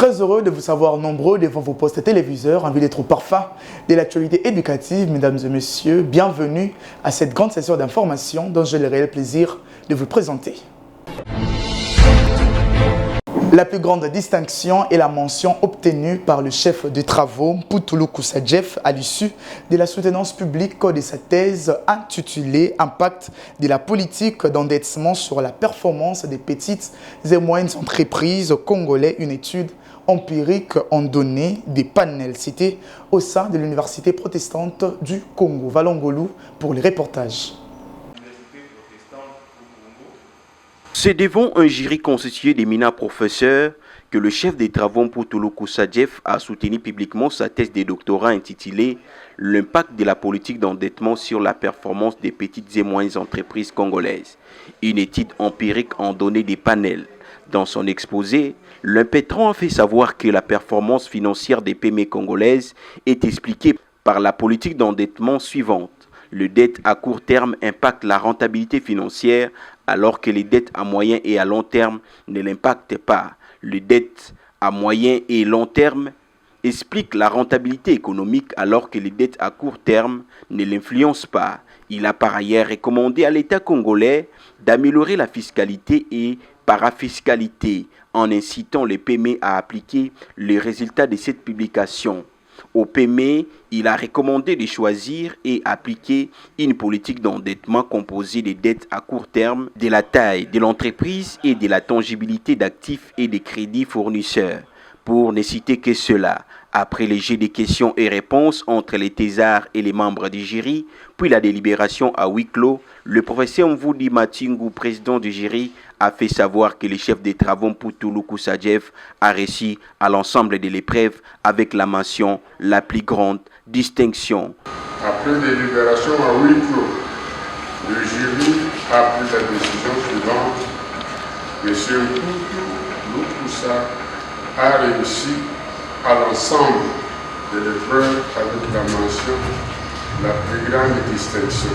Très heureux de vous savoir nombreux devant vos postes téléviseurs, envie d'être au parfum de l'actualité éducative. Mesdames et messieurs, bienvenue à cette grande session d'information dont j'ai le réel plaisir de vous présenter. La plus grande distinction est la mention obtenue par le chef de travaux Mputulu Kusadjeff à l'issue de la soutenance publique de sa thèse intitulée « Impact de la politique d'endettement sur la performance des petites et moyennes entreprises congolaises », une étude empirique en données des panels cités au sein de l'Université protestante du Congo. Valongolou pour les reportages. C'est devant un jury constitué d'éminents professeurs que le chef des travaux Mputulu Kusadjeff a soutenu publiquement sa thèse de doctorat intitulée « L'impact de la politique d'endettement sur la performance des petites et moyennes entreprises congolaises », une étude empirique en données des panels. Dans son exposé, l'impétrant a fait savoir que la performance financière des PME congolaises est expliquée par la politique d'endettement suivante. Le dette à court terme impacte la rentabilité financière alors que les dettes à moyen et à long terme ne l'impactent pas. Le dette à moyen et long terme explique la rentabilité économique alors que les dettes à court terme ne l'influencent pas. Il a par ailleurs recommandé à l'État congolais d'améliorer la fiscalité et parafiscalité en incitant les PME à appliquer les résultats de cette publication. Au PME, il a recommandé de choisir et appliquer une politique d'endettement composée des dettes à court terme, de la taille de l'entreprise et de la tangibilité d'actifs et des crédits fournisseurs. Pour ne citer que cela, après les jeux de questions et réponses entre les thésards et les membres du jury, puis la délibération à huis clos, le professeur Mvudi Matingu, président du jury, a fait savoir que le chef des travaux Mputulu Kusadjeff a réussi à l'ensemble de l'épreuve avec la mention « la plus grande distinction ». Après délibération à huis clos, le jury a pris la décision suivante. M. Mputulu Kusadjeff a réussi à l'ensemble de l'épreuve avec la mention « la plus grande distinction ».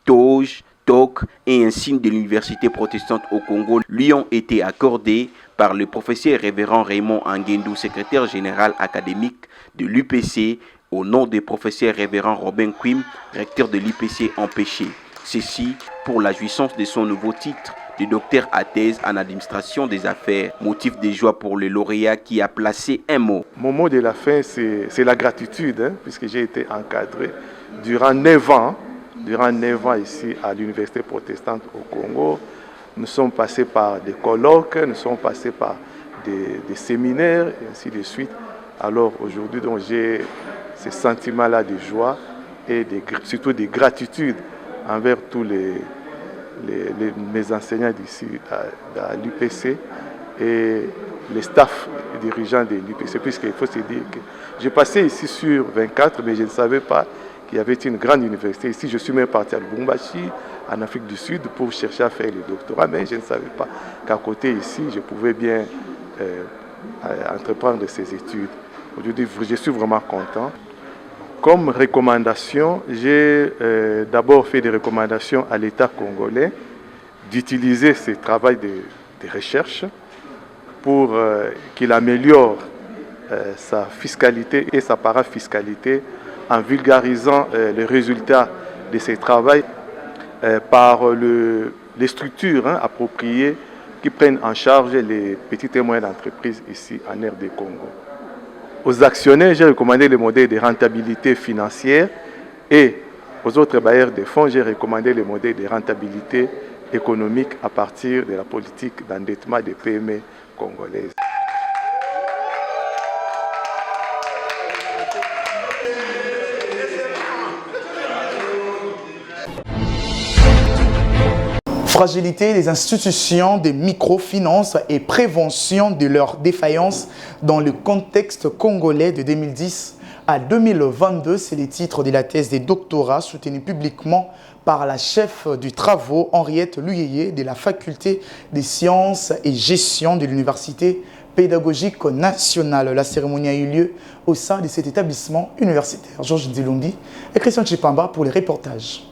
Toge, TOC et un signe de l'Université protestante au Congo lui ont été accordés par le professeur révérend Raymond Angendou, secrétaire général académique de l'UPC, au nom du professeur révérend Robin Quim, recteur de l'UPC empêché. Ceci pour la jouissance de son nouveau titre de docteur à thèse en administration des affaires. Motif de joie pour le lauréat qui a placé un mot. Mon mot de la fin, c'est la gratitude, puisque j'ai été encadré durant 9 ans. Durant 9 ans ici à l'Université protestante au Congo, nous sommes passés par des colloques, nous sommes passés par des séminaires et ainsi de suite. Alors aujourd'hui, j'ai ce sentiment-là de joie et surtout de gratitude envers tous mes enseignants d'ici à l'UPC et les staffs dirigeants de l'UPC, puisqu'il faut se dire que j'ai passé ici sur 24, mais je ne savais pas qu'il y avait une grande université ici. Je suis même parti à Lubumbashi, en Afrique du Sud, pour chercher à faire le doctorat, mais je ne savais pas qu'à côté ici, je pouvais bien entreprendre ces études. Aujourd'hui, je suis vraiment content. Comme recommandation, j'ai d'abord fait des recommandations à l'État congolais d'utiliser ce travail de recherche pour qu'il améliore sa fiscalité et sa parafiscalité en vulgarisant les résultats de ces travaux par les structures appropriées qui prennent en charge les petites et moyennes entreprises ici en RD Congo. Aux actionnaires, j'ai recommandé le modèle de rentabilité financière et aux autres bailleurs de fonds, j'ai recommandé le modèle de rentabilité économique à partir de la politique d'endettement des PME congolaises. Fragilité des institutions de microfinance et prévention de leurs défaillances dans le contexte congolais de 2010 à 2022, c'est le titre de la thèse de doctorat soutenue publiquement par la chef du travaux Henriette Luyeye de la faculté des sciences et gestion de l'université pédagogique nationale. La cérémonie a eu lieu au sein de cet établissement universitaire. Georges Ndilumbi et Christian Chipamba pour les reportages.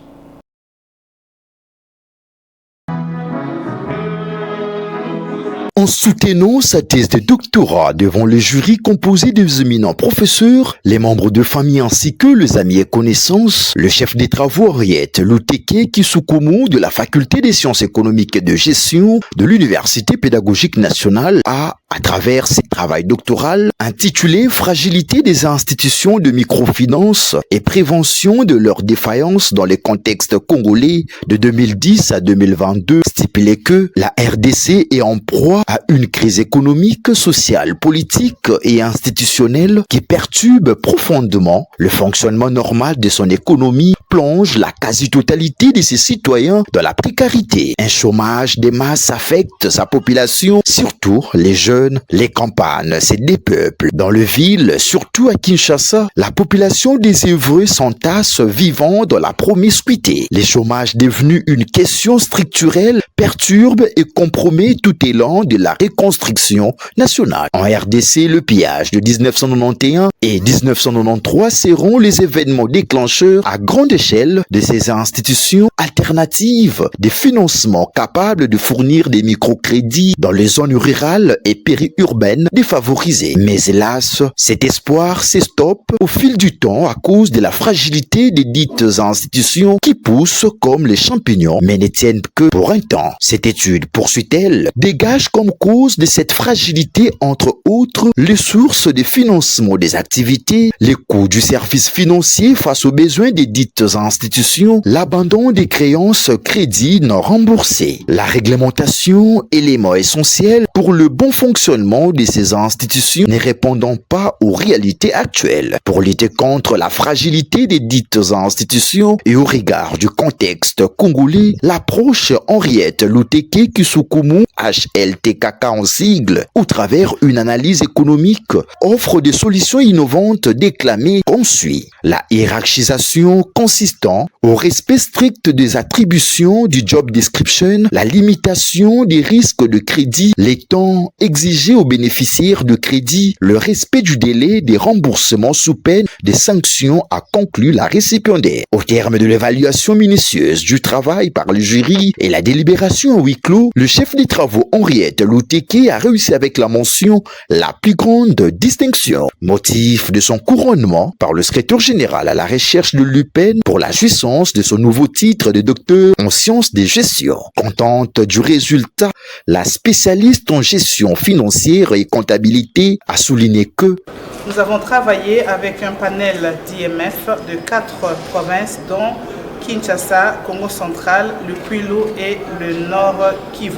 En soutenant sa thèse de doctorat devant le jury composé des éminents professeurs, les membres de famille ainsi que les amis et connaissances, le chef des travaux Henriette Luteke Kisukumu de la faculté des sciences économiques et de gestion de l'Université pédagogique nationale a, à travers ses travaux doctoraux intitulé Fragilité des institutions de microfinance et prévention de leurs défaillances dans les contextes congolais de 2010 à 2022, stipulé que la RDC est en proie à une crise économique, sociale, politique et institutionnelle qui perturbe profondément le fonctionnement normal de son économie, plonge la quasi-totalité de ses citoyens dans la précarité. Un chômage des masses affecte sa population, surtout les jeunes, les campagnes, c'est des peuples. Dans le ville, surtout à Kinshasa, la population désœuvrée s'entasse vivant dans la promiscuité. Le chômage devenu une question structurelle perturbe et compromet tout élan de la reconstruction nationale. En RDC, le pillage de 1991 et 1993 seront les événements déclencheurs à grande échelle de ces institutions alternatives de financement capables de fournir des microcrédits dans les zones rurales et périurbaines défavorisées. Mais hélas, cet espoir s'estoppe au fil du temps à cause de la fragilité des dites institutions qui poussent comme les champignons mais ne tiennent que pour un temps. Cette étude, poursuit-elle, dégage comme cause de cette fragilité entre autres les sources de financement des activités, les coûts du service financier face aux besoins des dites institutions, l'abandon des créances crédits non remboursés, la réglementation, élément essentiel pour le bon fonctionnement de ces institutions ne répondant pas aux réalités actuelles. Pour lutter contre la fragilité des dites institutions et au regard du contexte congolais, l'approche Henriette Luteke Kisukumu, HLTKK en sigle, au travers une analyse économique, offre des solutions innovantes déclamées comme suit. La hiérarchisation consistant au respect strict des attributions du job description, la limitation des risques de crédit, les temps exigés aux bénéficiaires de crédit, le respect du délai des remboursements sous peine des sanctions, a conclu la récipiendaire. Au terme de l'évaluation minutieuse du travail par le jury et la délibération en huis clos, le chef des travaux Henriette Luteke a réussi avec la mention la plus grande distinction. Motif de son couronnement par le secrétaire général à la recherche de l'UPEN pour la jouissance de son nouveau titre de docteur en sciences de gestion. Contente du résultat, la spécialiste en gestion financière et comptabilité a souligné que nous avons travaillé avec un panel d'IMF de 4 provinces dont Kinshasa, Congo central, le Kwilu et le Nord Kivu.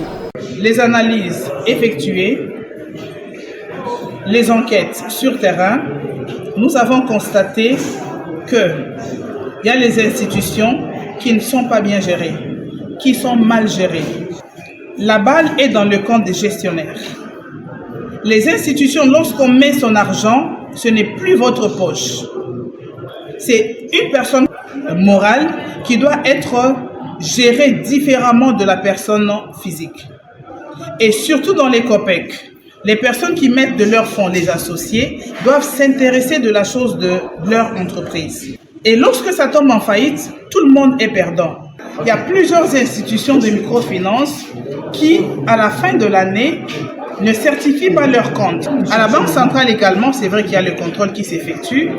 Les analyses effectuées, les enquêtes sur terrain, nous avons constaté qu'il y a les institutions qui ne sont pas bien gérées, qui sont mal gérées. La balle est dans le camp des gestionnaires. Les institutions, lorsqu'on met son argent, ce n'est plus votre poche. C'est une personne morale qui doit être gérée différemment de la personne physique. Et surtout dans les COPEC, les personnes qui mettent de leurs fonds, les associés, doivent s'intéresser de la chose de leur entreprise. Et lorsque ça tombe en faillite, tout le monde est perdant. Il y a plusieurs institutions de microfinance qui, à la fin de l'année, ne certifient pas leurs comptes. À la Banque centrale également, c'est vrai qu'il y a le contrôle qui s'effectue,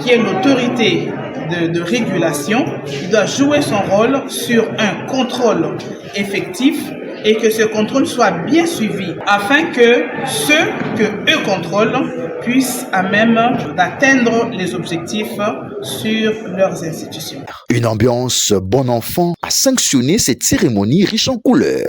qui est l'autorité de régulation, qui doit jouer son rôle sur un contrôle effectif et que ce contrôle soit bien suivi afin que ceux que eux contrôlent puissent à même d'atteindre les objectifs sur leurs institutions. Une ambiance bon enfant a sanctionné cette cérémonie riche en couleurs.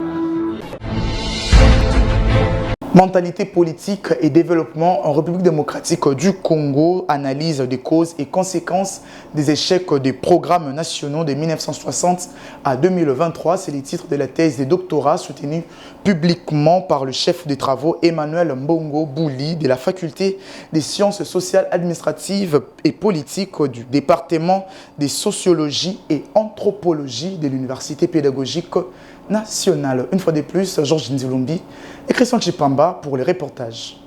Mentalité politique et développement en République démocratique du Congo, analyse des causes et conséquences des échecs des programmes nationaux de 1960 à 2023. C'est le titre de la thèse de doctorat soutenue publiquement par le chef des travaux Emmanuel Mbongo Bouli de la faculté des sciences sociales, administratives et politiques du département de sociologie et anthropologie de l'Université pédagogique nationale. Une fois de plus, Georges Nzilumbi et Christian Chipamba pour les reportages.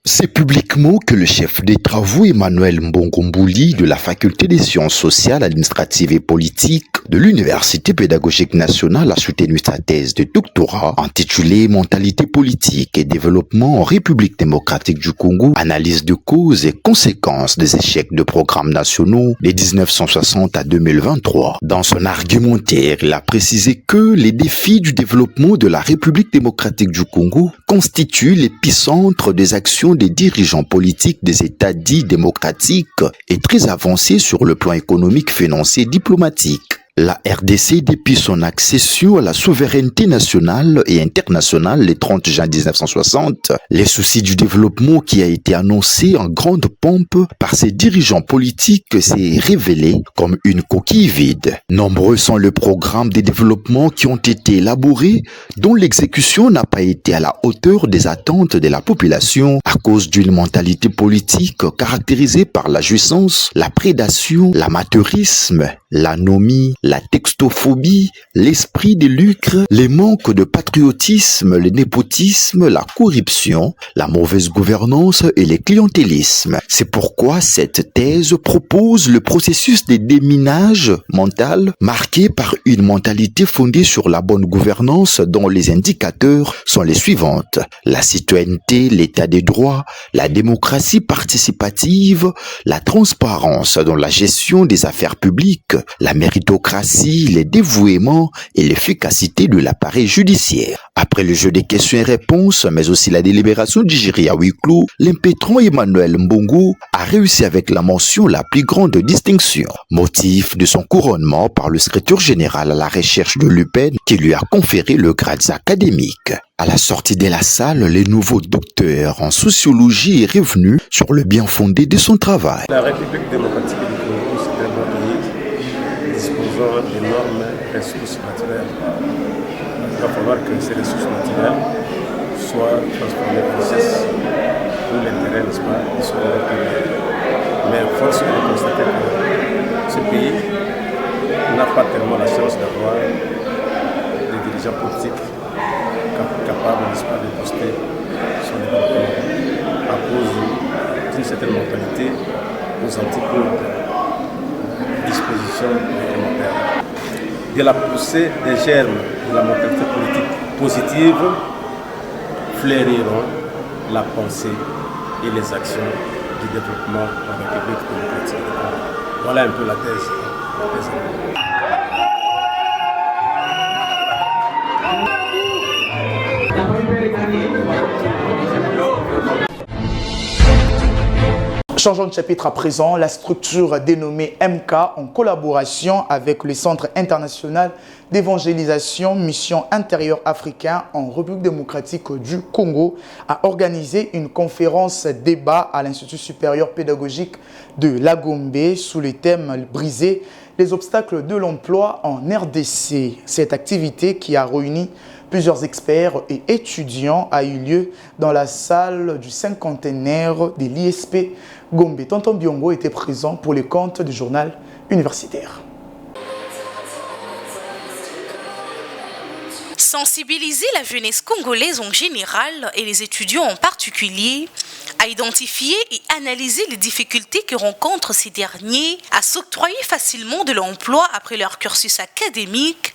C'est publiquement que le chef des travaux Emmanuel Mbongombouli de la faculté des sciences sociales, administratives et politiques de l'Université pédagogique nationale a soutenu sa thèse de doctorat intitulée Mentalité politique et développement en République démocratique du Congo, analyse de causes et conséquences des échecs de programmes nationaux de 1960 à 2023. Dans son argumentaire, il a précisé que les défis du développement de la République démocratique du Congo constituent l'épicentre des actions des dirigeants politiques des États dits démocratiques et très avancés sur le plan économique, financier et diplomatique. La RDC, depuis son accession à la souveraineté nationale et internationale le 30 juin 1960, les soucis du développement qui a été annoncé en grande pompe par ses dirigeants politiques s'est révélé comme une coquille vide. Nombreux sont les programmes de développement qui ont été élaborés, dont l'exécution n'a pas été à la hauteur des attentes de la population à cause d'une mentalité politique caractérisée par la jouissance, la prédation, l'amateurisme, l'anomie, la textophobie, l'esprit de lucre, les manques de patriotisme, le népotisme, la corruption, la mauvaise gouvernance et le clientélisme. C'est pourquoi cette thèse propose le processus de déminage mental marqué par une mentalité fondée sur la bonne gouvernance dont les indicateurs sont les suivantes: la citoyenneté, l'état des droits, la démocratie participative, la transparence dans la gestion des affaires publiques, la méritocratie, le dévouement et l'efficacité de l'appareil judiciaire. Après le jeu des questions et réponses, mais aussi la délibération du jury à huis clos, l'impétrant Emmanuel Mbongo a réussi avec la mention la plus grande distinction, motif de son couronnement par le secrétaire général à la recherche de l'UPEN qui lui a conféré le grade académique. À la sortie de la salle, le nouveau docteur en sociologie est revenu sur le bien fondé de son travail. La République démocratique du Congo, c'est un pays disposant d'énormes ressources naturelles. Il va falloir que ces ressources naturelles soient transformées en richesse pour l'intérêt, n'est-ce pas, du souverain public. Mais force est de constater que ce pays n'a pas tellement la chance d'avoir des dirigeants politiques capables, n'est-ce pas, de booster son développement à cause d'une certaine mentalité aux antipodes dispositions réglementaires. De la poussée des germes de la mentalité politique positive fleuriront la pensée et les actions du développement en République démocratique. Voilà un peu la thèse des amis. Changeons de chapitre à présent, la structure dénommée MK, en collaboration avec le Centre international d'évangélisation Mission intérieure africain en République démocratique du Congo, a organisé une conférence débat à l'Institut supérieur pédagogique de Lagombe sous le thème « Briser les obstacles de l'emploi en RDC ». Cette activité qui a réuni plusieurs experts et étudiants a eu lieu dans la salle du cinquantenaire de l'ISP Gombe. Tonton Biongo était présent pour les comptes du journal universitaire. Sensibiliser la jeunesse congolaise en général et les étudiants en particulier à identifier et analyser les difficultés que rencontrent ces derniers à s'octroyer facilement de l'emploi après leur cursus académique.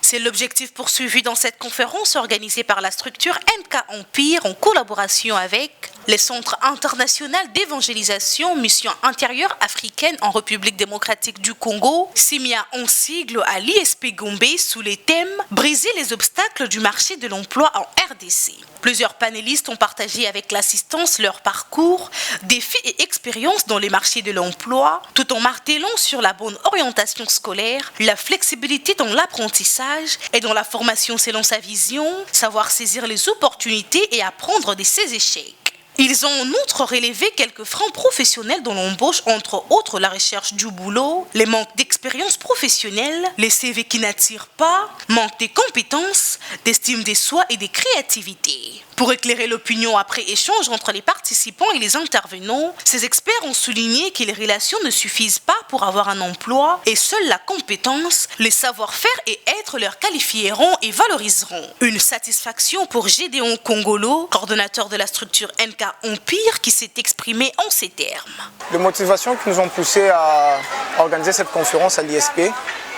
C'est l'objectif poursuivi dans cette conférence organisée par la structure MK Empire en collaboration avec le Centre international d'évangélisation Mission intérieure africaine en République démocratique du Congo, SIMIA en sigle à l'ISP Gombe sous les thèmes « Briser les obstacles du marché de l'emploi en RDC ». Plusieurs panélistes ont partagé avec l'assistance leur parcours, défis et expériences dans les marchés de l'emploi, tout en martelant sur la bonne orientation scolaire, la flexibilité dans l'apprentissage et dans la formation selon sa vision, savoir saisir les opportunités et apprendre de ses échecs. Ils ont en outre relevé quelques freins professionnels dans l'embauche, entre autres la recherche du boulot, les manques d'expérience professionnelle, les CV qui n'attirent pas, manque de compétences, d'estime de soi et de créativité. Pour éclairer l'opinion après échange entre les participants et les intervenants, ces experts ont souligné que les relations ne suffisent pas pour avoir un emploi et seule la compétence, les savoir-faire et être leur qualifieront et valoriseront. Une satisfaction pour Gédéon Congolo, coordonnateur de la structure NK Empire, qui s'est exprimé en ces termes. Les motivations qui nous ont poussé à organiser cette conférence à l'ISP,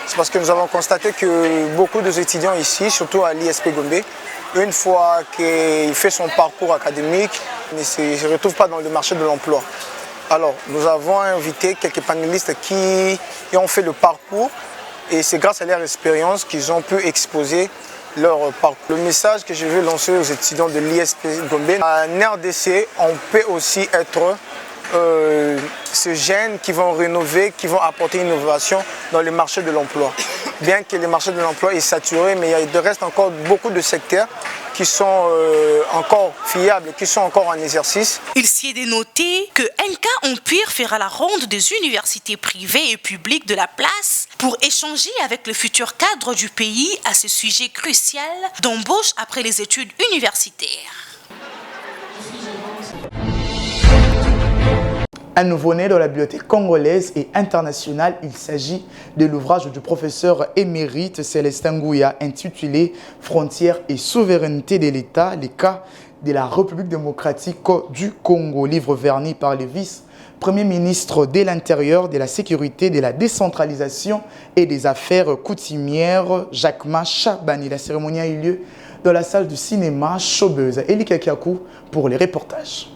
c'est parce que nous avons constaté que beaucoup d'étudiants ici, surtout à l'ISP Gombe, une fois qu'il fait son parcours académique, ne se retrouve pas dans le marché de l'emploi. Alors, nous avons invité quelques panélistes qui ont fait le parcours et c'est grâce à leur expérience qu'ils ont pu exposer leur parcours. Le message que je veux lancer aux étudiants de l'ISP Gombe, en RDC, on peut aussi être ces jeunes qui vont rénover, qui vont apporter une innovation dans le marché de l'emploi. Bien que le marché de l'emploi est saturé, mais il reste encore beaucoup de secteurs qui sont encore fiables, qui sont encore en exercice. Il s'y est dénoté que NK Empire fera la ronde des universités privées et publiques de la place pour échanger avec le futur cadre du pays à ce sujet crucial d'embauche après les études universitaires. Un nouveau-né dans la bibliothèque congolaise et internationale, il s'agit de l'ouvrage du professeur émérite Célestin Ngouya intitulé « Frontières et souveraineté de l'État, les cas de la République démocratique du Congo », livre verni par le vice-premier ministre de l'Intérieur, de la Sécurité, de la Décentralisation et des Affaires coutumières, Jacquemin Chabani. La cérémonie a eu lieu dans la salle du cinéma Chaubeuse. Eli Kakiakou pour les reportages.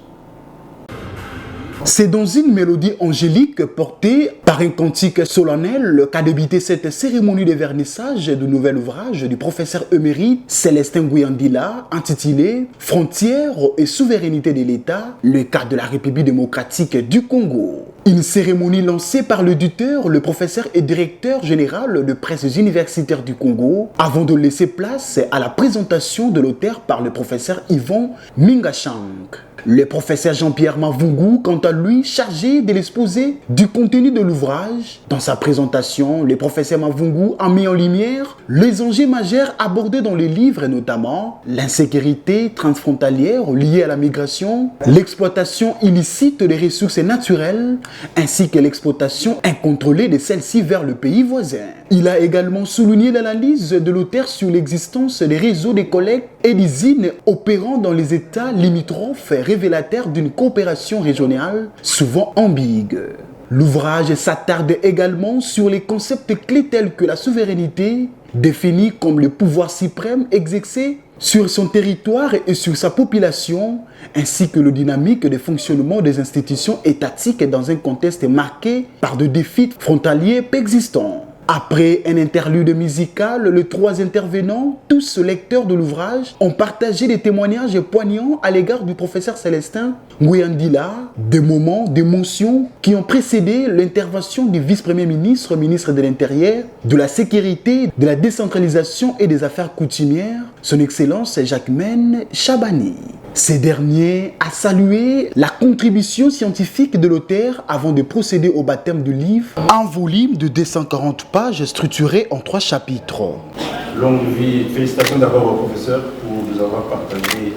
C'est dans une mélodie angélique portée par un cantique solennel qu'a débuté cette cérémonie de vernissage du nouvel ouvrage du professeur émérite Célestin Ngouya intitulé « Frontières et souveraineté de l'État, le cas de la République démocratique du Congo ». Une cérémonie lancée par l'éditeur, le professeur et directeur général de presse universitaire du Congo, avant de laisser place à la présentation de l'auteur par le professeur Yvon Mingachang. Le professeur Jean-Pierre Mavungu, quant à lui, chargé de l'exposé du contenu de l'ouvrage. Dans sa présentation, le professeur Mavungu a mis en lumière les enjeux majeurs abordés dans le livre, notamment l'insécurité transfrontalière liée à la migration, l'exploitation illicite des ressources naturelles, ainsi que l'exploitation incontrôlée de celles-ci vers le pays voisin. Il a également souligné l'analyse de l'auteur sur l'existence des réseaux de collecte et d'usines opérant dans les États limitrophes, révélateur d'une coopération régionale souvent ambigue. L'ouvrage s'attarde également sur les concepts clés tels que la souveraineté, définie comme le pouvoir suprême exercé sur son territoire et sur sa population, ainsi que le dynamique de fonctionnement des institutions étatiques dans un contexte marqué par des défis frontaliers existants. Après un interlude musical, les trois intervenants, tous lecteurs de l'ouvrage, ont partagé des témoignages poignants à l'égard du professeur Célestin Ngouya, des moments d'émotion qui ont précédé l'intervention du vice-premier ministre, ministre de l'Intérieur, de la Sécurité, de la Décentralisation et des Affaires coutumières, son Excellence Jacquemin Chabani. Ce dernier a salué la contribution scientifique de l'auteur avant de procéder au baptême du livre, un volume de 240 pages structuré en 3 chapitres. Longue vie, félicitations d'abord au professeur pour nous avoir partagé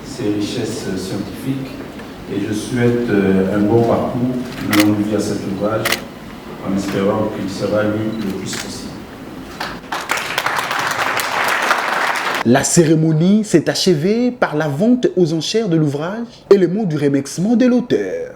ses richesses scientifiques et je souhaite un bon parcours, une longue vie à cet ouvrage en espérant qu'il sera lu le plus possible. La cérémonie s'est achevée par la vente aux enchères de l'ouvrage et le mot du remerciement de l'auteur.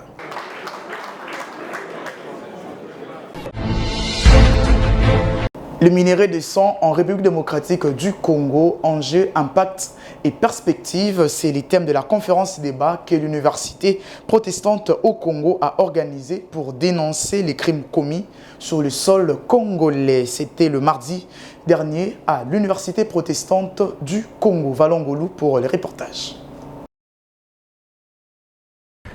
Le minerai de sang en République démocratique du Congo, enjeux, impact et perspectives, c'est les thèmes de la conférence débat que l'université protestante au Congo a organisé pour dénoncer les crimes commis sur le sol congolais. C'était le mardi dernier à l'université protestante du Congo. Valongolou pour les reportages.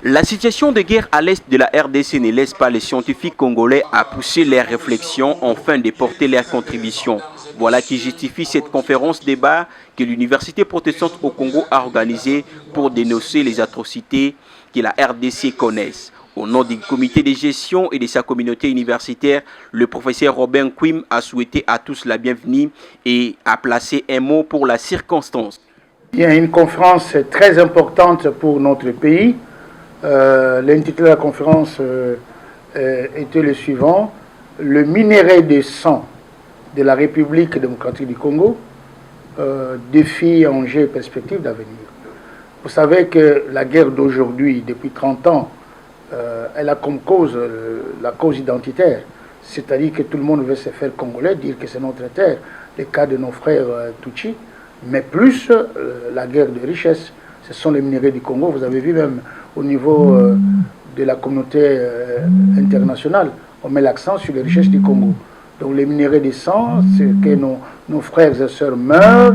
La situation de guerre à l'est de la RDC ne laisse pas les scientifiques congolais à pousser leurs réflexions afin de porter leurs contributions. Voilà qui justifie cette conférence débat que l'université protestante au Congo a organisée pour dénoncer les atrocités que la RDC connaisse. Au nom du comité de gestion et de sa communauté universitaire, le professeur Robin Quim a souhaité à tous la bienvenue et a placé un mot pour la circonstance. Il y a une conférence très importante pour notre pays. L'intitulé de la conférence était le suivant: le minerai de sang de la République démocratique du Congo, défis, enjeux et perspectives d'avenir. Vous savez que la guerre d'aujourd'hui, depuis 30 ans, elle a comme cause la cause identitaire, c'est-à-dire que tout le monde veut se faire congolais, dire que c'est notre terre, le cas de nos frères Tutsi, mais plus la guerre de richesse, ce sont les minerais du Congo. Vous avez vu même au niveau de la communauté internationale, on met l'accent sur les richesses du Congo. Donc les minerais de sang, c'est que nos frères et sœurs meurent,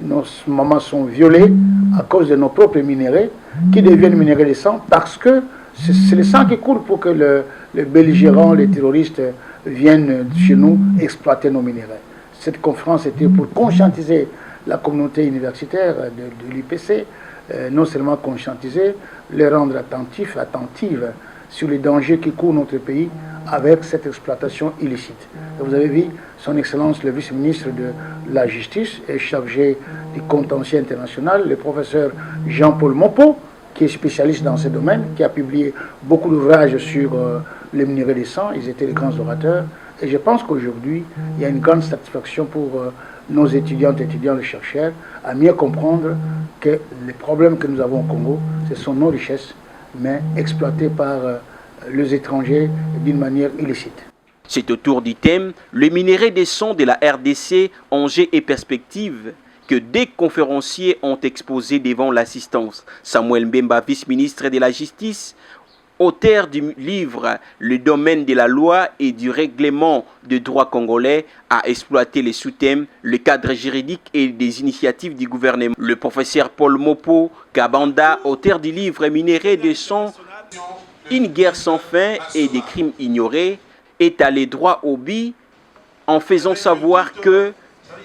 nos mamans sont violées à cause de nos propres minéraux qui deviennent minéraux de sang parce que c'est le sang qui coule pour que les belligérants, les terroristes viennent chez nous exploiter nos minéraux. Cette conférence était pour conscientiser la communauté universitaire de l'IPC, non seulement conscientiser, les rendre attentifs, attentives sur les dangers qui courent notre pays avec cette exploitation illicite. Et vous avez vu, son Excellence le vice-ministre de la Justice et chargé du contentieux international, le professeur Jean-Paul Mopo, qui est spécialiste dans ce domaine, qui a publié beaucoup d'ouvrages sur les minéraux de sang. Ils étaient les grands orateurs. Et je pense qu'aujourd'hui, il y a une grande satisfaction pour nos étudiantes et étudiants, les chercheurs, à mieux comprendre que les problèmes que nous avons au Congo, ce sont nos richesses, mais exploitées par les étrangers d'une manière illicite. C'est autour du thème « Le minerai des sons de la RDC, enjeux et perspectives » que des conférenciers ont exposé devant l'assistance. Samuel Mbemba, vice-ministre de la Justice, auteur du livre « Le domaine de la loi et du règlement de droit congolais » a exploité les sous-thèmes, le cadre juridique et des initiatives du gouvernement. Le professeur Paul Mopo Kabanda, auteur du livre « Minerai des sons, une guerre sans fin et des crimes ignorés » est allé droit au but en faisant savoir que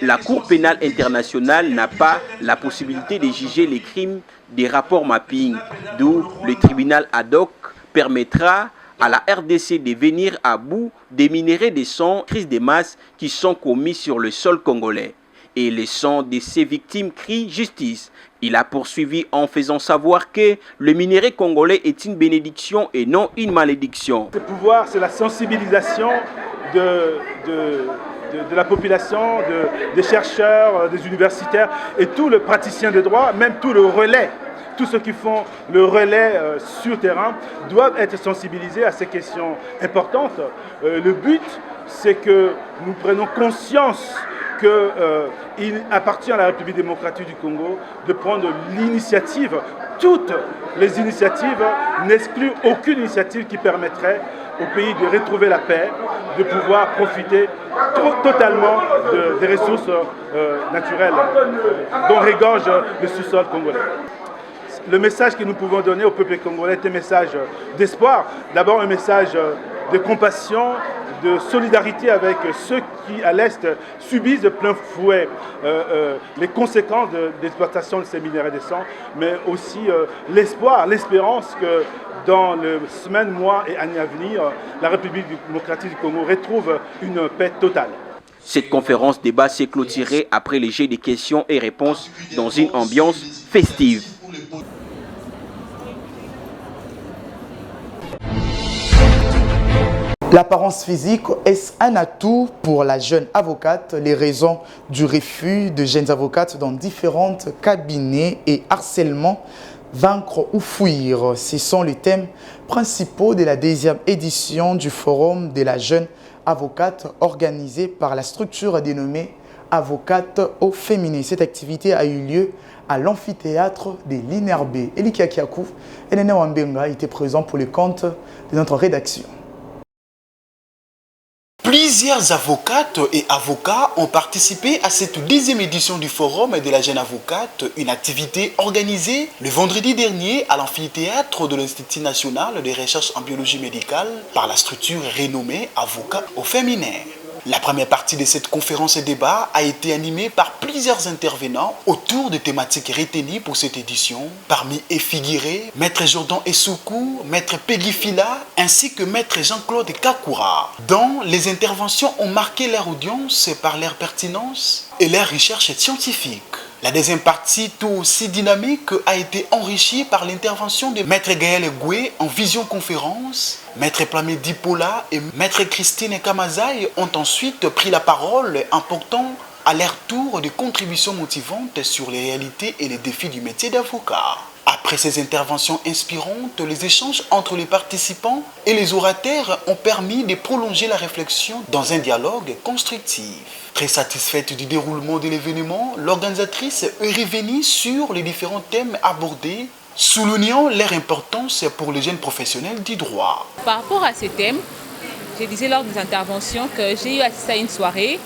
la Cour pénale internationale n'a pas la possibilité de juger les crimes des rapports mapping, d'où le tribunal ad hoc permettra à la RDC de venir à bout des minéraux de sang, crises de masse qui sont commis sur le sol congolais. Et le sang de ces victimes crie justice. Il a poursuivi en faisant savoir que le minerai congolais est une bénédiction et non une malédiction. Ce pouvoir, c'est la sensibilisation de la population, des chercheurs, des universitaires et tous les praticiens de droit, même tout le relais. Tous ceux qui font le relais sur terrain doivent être sensibilisés à ces questions importantes. Le but, c'est que nous prenons conscience qu'il appartient à la République démocratique du Congo de prendre l'initiative. Toutes les initiatives n'excluent aucune initiative qui permettrait au pays de retrouver la paix, de pouvoir profiter totalement des ressources naturelles dont regorge le sous-sol congolais. Le message que nous pouvons donner au peuple congolais est un message d'espoir, d'abord un message de compassion, de solidarité avec ceux qui, à l'Est, subissent de plein fouet les conséquences de l'exploitation de ces minéraux de sang, mais aussi l'espoir, l'espérance que dans les semaines, mois et années à venir, la République démocratique du Congo retrouve une paix totale. Cette conférence débat s'est clôturée après les jeux de questions et réponses dans une ambiance festive. L'apparence physique, est-ce un atout pour la jeune avocate? Les raisons du refus de jeunes avocates dans différents cabinets et harcèlement, vaincre ou fuir, ce sont les thèmes principaux de la 2e édition du Forum de la jeune avocate organisée par la structure dénommée Avocate au féminin. Cette activité a eu lieu à l'amphithéâtre de l'INRB. Eliki Akiakou et Nene Wambenga étaient présents pour le compte de notre rédaction. Plusieurs avocates et avocats ont participé à cette 10e édition du Forum de la jeune avocate, une activité organisée le vendredi dernier à l'amphithéâtre de l'Institut national de recherche en biologie médicale par la structure renommée Avocats au féminin. La première partie de cette conférence et débat a été animée par plusieurs intervenants autour de thématiques retenues pour cette édition. Parmi eux figuraient Maître Jordan Essoukou, Maître Peggy Fila ainsi que Maître Jean-Claude Kakura, dont les interventions ont marqué leur audience par leur pertinence et leur recherche scientifique. La deuxième partie, tout aussi dynamique, a été enrichie par l'intervention de Maître Gaël Goué en visioconférence. Maître Plamé Dipola et Maître Christine Kamazaï ont ensuite pris la parole, apportant à leur tour des contributions motivantes sur les réalités et les défis du métier d'avocat. Après ces interventions inspirantes, les échanges entre les participants et les orateurs ont permis de prolonger la réflexion dans un dialogue constructif. Très satisfaite du déroulement de l'événement, l'organisatrice est revenue sur les différents thèmes abordés, soulignant leur importance pour les jeunes professionnels du droit. Par rapport à ces thèmes, je disais lors des interventions que j'ai eu assisté à une soirée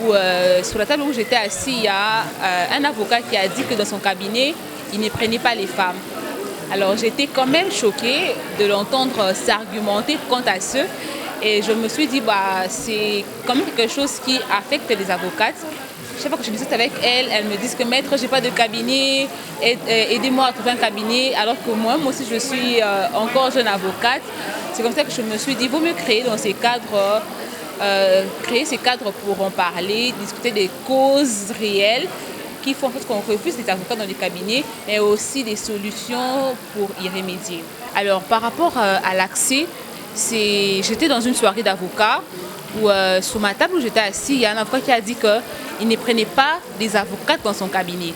où sur la table où j'étais assis, il y a un avocat qui a dit que dans son cabinet, il ne prenait pas les femmes. Alors j'étais quand même choquée de l'entendre s'argumenter quant à ce. Et je me suis dit, c'est quand même quelque chose qui affecte les avocates. Chaque fois que je discute avec elles, elles me disent que maître, je n'ai pas de cabinet, aidez-moi à trouver un cabinet. Alors que moi aussi, je suis encore jeune avocate. C'est comme ça que je me suis dit, il vaut mieux créer dans ces cadres, pour en parler, discuter des causes réelles qui font en fait qu'on refuse des avocats dans les cabinets, mais aussi des solutions pour y remédier. Alors par rapport à l'accès, j'étais dans une soirée d'avocats où sur ma table où j'étais assis, il y a un avocat qui a dit qu'il ne prenait pas des avocates dans son cabinet.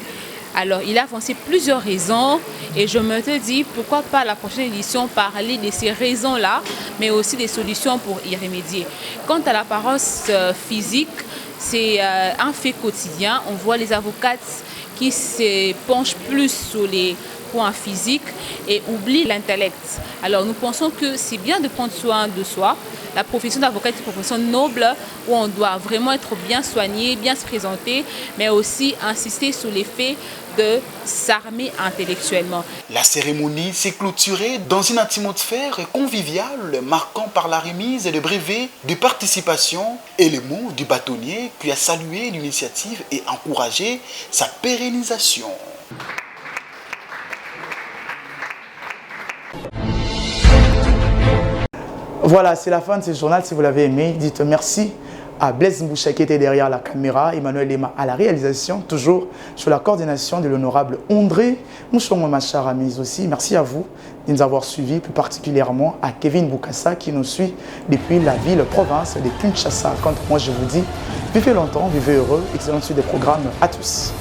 Alors il a avancé plusieurs raisons et je me suis dit pourquoi pas à la prochaine édition parler de ces raisons-là, mais aussi des solutions pour y remédier. Quant à l'apparence physique, c'est un fait quotidien. On voit les avocates qui se penchent plus sur les points physiques et oublient l'intellect. Alors nous pensons que c'est bien de prendre soin de soi. La profession d'avocat est une profession noble où on doit vraiment être bien soigné, bien se présenter, mais aussi insister sur l'effet de s'armer intellectuellement. La cérémonie s'est clôturée dans une atmosphère conviviale, marquant par la remise de brevets de participation et les mots du bâtonnier qui a salué l'initiative et encouragé sa pérennisation. Voilà, c'est la fin de ce journal. Si vous l'avez aimé, dites merci à Blaise Mboucha qui était derrière la caméra, Emmanuel Lema à la réalisation, toujours sur la coordination de l'honorable André Mouchongo Machara, mais aussi merci à vous de nous avoir suivis, plus particulièrement à Kevin Boukassa qui nous suit depuis la ville-province de Kinshasa. Quant à moi, je vous dis, vivez longtemps, vivez heureux, excellente suite des programmes à tous.